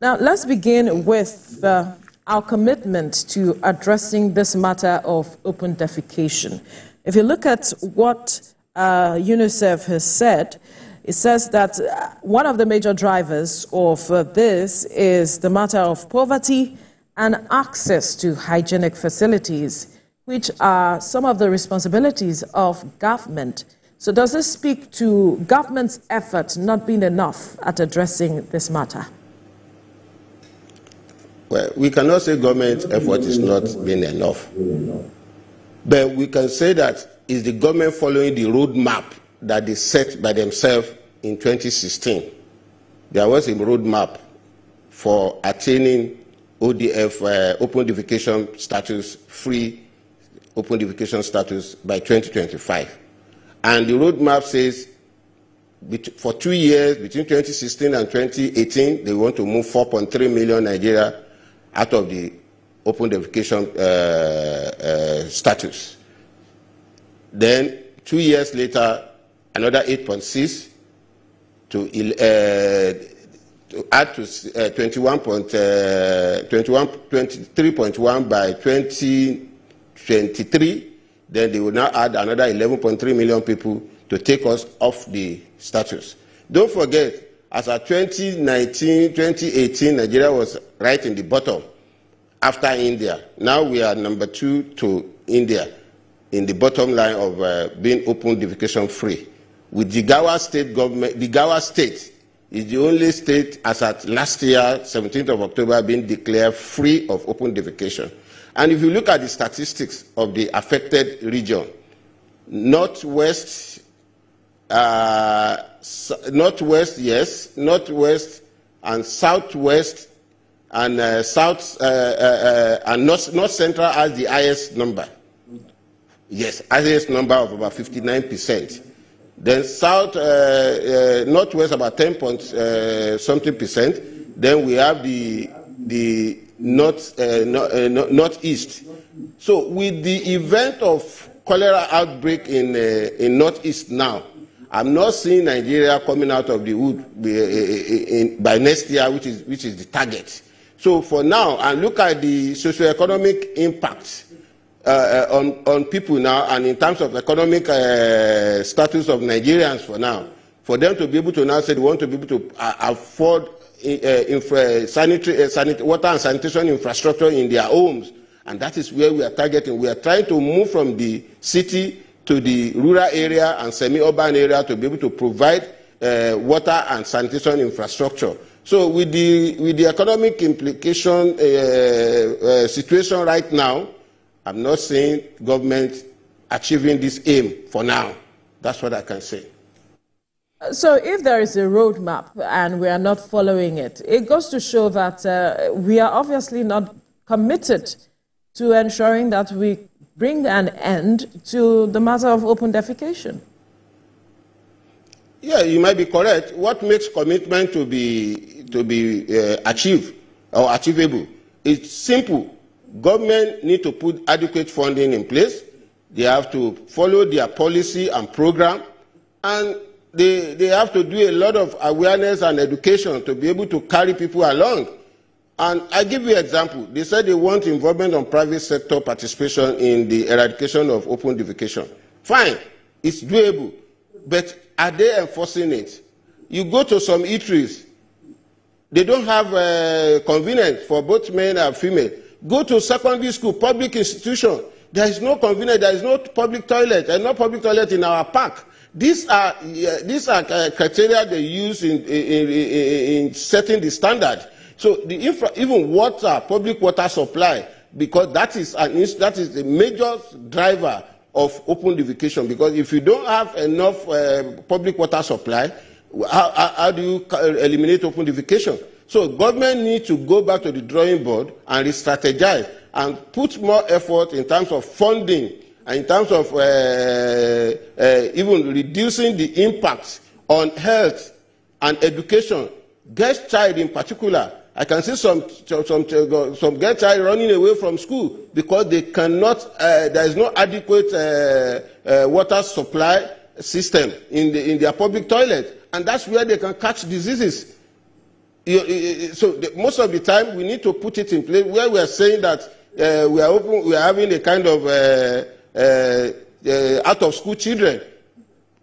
Now, let's begin with our commitment to addressing this matter of open defecation. If you look at what UNICEF has said, it says that one of the major drivers of this is the matter of poverty and access to hygienic facilities, which are some of the responsibilities of government. So does this speak to government's effort not being enough at addressing this matter? Well, we cannot say government effort is not being enough. But we can say that is the government following the roadmap that they set by themselves in 2016. There was a roadmap for attaining ODF, open defecation status, free open defecation status by 2025. And the roadmap says for 2 years, between 2016 and 2018, they want to move 4.3 million Nigeria out of the open defecation status. Then 2 years later, another 8.6 to add to 23.1 by 2023. Then they will now add another 11.3 million people to take us off the status. Don't forget, as of 2019, 2018, Nigeria was right in the bottom after India. Now we are number 2 to India in the bottom line of being open defecation free. With the Gawa state government, the Gawa state is the only state as at last year, 17th of October, being declared free of open defecation. And if you look at the statistics of the affected region, northwest, northwest and southwest and north central has the highest number. Yes, highest number of about 59%. Then northwest about 10.something%. Then we have the northeast. So with the event of cholera outbreak in northeast now, I'm not seeing Nigeria coming out of the wood by next year, which is the target. So for now, and look at the socioeconomic impact on people now, and in terms of economic status of Nigerians for now, for them to be able to now say they want to be able to afford water and sanitation infrastructure in their homes, and that is where we are targeting. We are trying to move from the city to the rural area and semi-urban area to be able to provide water and sanitation infrastructure. So with the economic implication situation right now, I'm not seeing government achieving this aim for now. That's what I can say. So if there is a roadmap and we are not following it, it goes to show that we are obviously not committed to ensuring that we bring an end to the matter of open defecation. Yeah, you might be correct. What makes commitment to be achieved or achievable? It's simple. Government need to put adequate funding in place. They have to follow their policy and program, and they have to do a lot of awareness and education to be able to carry people along. And I give you an example. They said they want involvement on private sector participation in the eradication of open defecation. Fine, it's doable, but are they enforcing it? You go to some eateries, they don't have convenience for both men and female. Go to secondary school, public institution, there is no convenience, there is no public toilet, there is no public toilet in our park. These are criteria they use in setting the standard. So even water, public water supply, because that is the major driver of open defecation. Because if you don't have enough public water supply, how do you eliminate open defecation? So government needs to go back to the drawing board and re-strategize and put more effort in terms of funding and in terms of even reducing the impact on health and education. Girl child in particular, I can see some girl child running away from school because they cannot. There is no adequate water supply system in their public toilet, and that's where they can catch diseases. Most of the time, we need to put it in place where we are saying that we are having a kind of out-of-school children.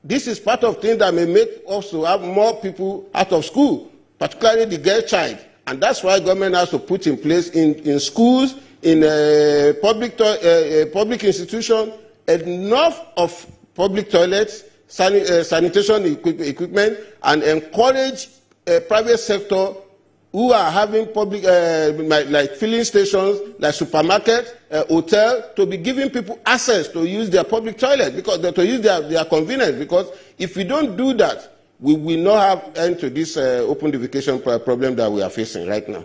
This is part of things that may make us to have more people out of school, particularly the girl child. And that's why government has to put in place in schools, in public institutions, enough of public toilets, sanitation equipment, and encourage private sector who are having public, like filling stations, like supermarkets, hotel, to be giving people access to use their public toilet, because to use their convenience. Because if we don't do that, we will not have end to this open defecation problem that we are facing right now.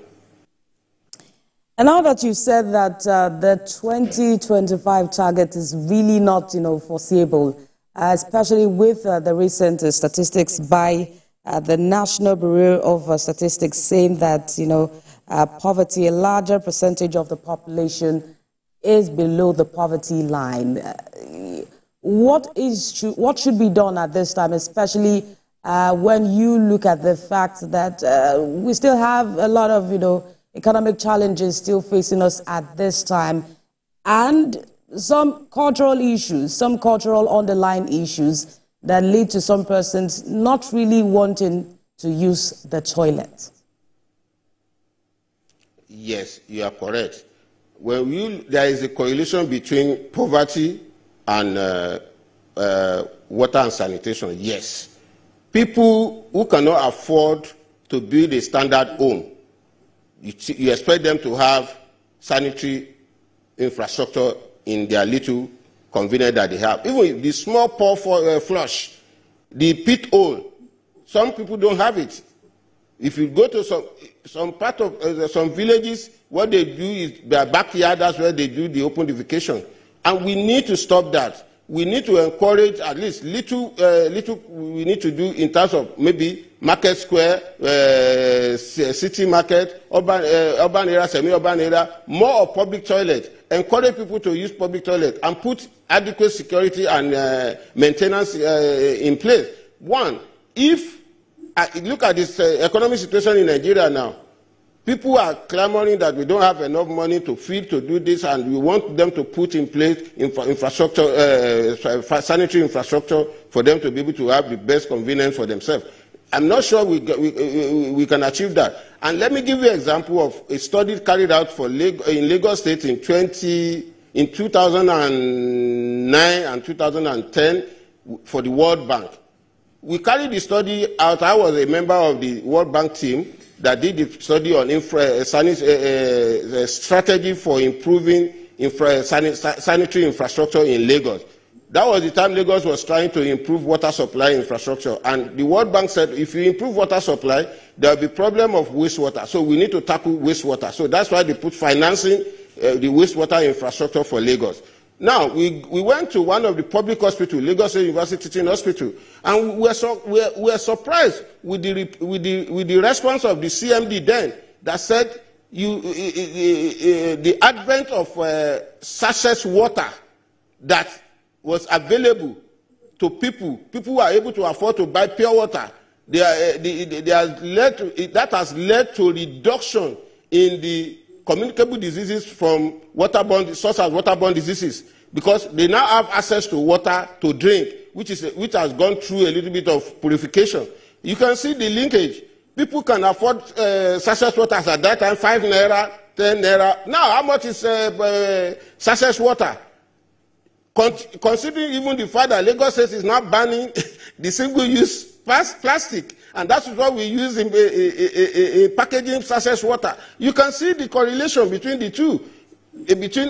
And now that you said that the 2025 target is really not, foreseeable, especially with the recent statistics by the National Bureau of Statistics saying that, poverty, a larger percentage of the population is below the poverty line. What should be done at this time, especially when you look at the fact that we still have a lot of, economic challenges still facing us at this time, and some cultural issues, some cultural underlying issues that lead to some persons not really wanting to use the toilet? Yes, you are correct. There is a correlation between poverty and water and sanitation, yes. People who cannot afford to build a standard home, you expect them to have sanitary infrastructure in their little convenience that they have. Even the small flush, the pit hole, some people don't have it. If you go to some part of some villages, what they do is their backyard, that's where they do the open defecation. And we need to stop that. We need to encourage at least little we need to do in terms of maybe market square, city market, urban area, semi-urban area, more of public toilet. Encourage people to use public toilet and put adequate security and maintenance in place. One, if look at this economic situation in Nigeria now, people are clamoring that we don't have enough money to feed to do this, and we want them to put in place infrastructure, sanitary infrastructure for them to be able to have the best convenience for themselves. I'm not sure we can achieve that. And let me give you an example of a study carried out in Lagos State in 2009 and 2010 for the World Bank. We carried the study out. I was a member of the World Bank team that did the study on strategy for improving sanitary infrastructure in Lagos. That was the time Lagos was trying to improve water supply infrastructure. And the World Bank said, if you improve water supply, there will be problem of wastewater. So we need to tackle wastewater. So that's why they put financing the wastewater infrastructure for Lagos. Now, we went to one of the public hospitals, Lagos State University Teaching Hospital, and we were surprised with the response of the CMD then that said the advent of sachet water that was available to people who are able to afford to buy pure water, that has led to reduction in the communicable diseases from waterborne diseases, because they now have access to water to drink, which has gone through a little bit of purification. You can see the linkage. People can afford sachet water at that time, 5 naira, 10 naira. Now, how much is sachet water? Considering even the fact that Lagos State is now banning the single-use plastic, and that's what we use in packaging sachet water. You can see the correlation between the two, between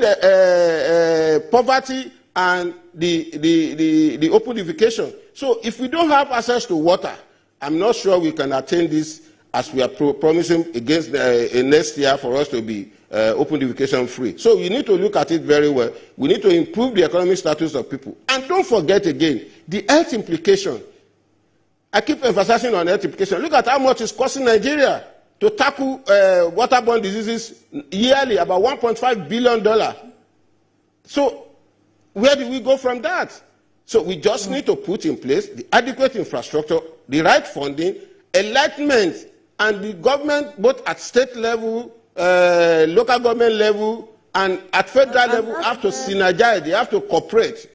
poverty and the open defecation. So if we don't have access to water, I'm not sure we can attain this as we are promising against next year for us to be open defecation free. So we need to look at it very well. We need to improve the economic status of people. And don't forget again, the health implication. I keep emphasizing on health implication. Look at how much it's costing Nigeria to tackle waterborne diseases yearly, about $1.5 billion. So where do we go from that? So we just need to put in place the adequate infrastructure, the right funding, enlightenment and the government, both at state level, local government level, and at federal level, have to synergize, they have to cooperate